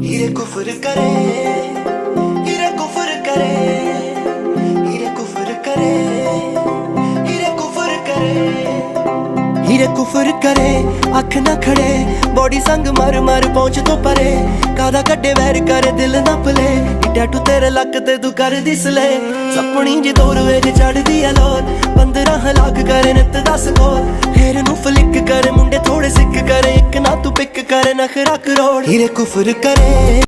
हीरे कुफर करे, हीरे कुफर करे, हीरे कुफर करे, हीरे कुफर करे, हीरे कुफर करे, अख ना खड़े बॉडी संग मर मर पहुंच तो परे, कादा कड्डे वैर करे दिल ना पले, टैटू तेरे लक ते तू कर दिसले, सपनी जी दूर वेज चढ़दी है लोर, 15 लाख करे नित 10 कोर, हेर नू फ्लिक करे मुंडे थोड़े सिक करे, एक ना तू पिक करे नखरा करोड़, हीरे कुफर करे।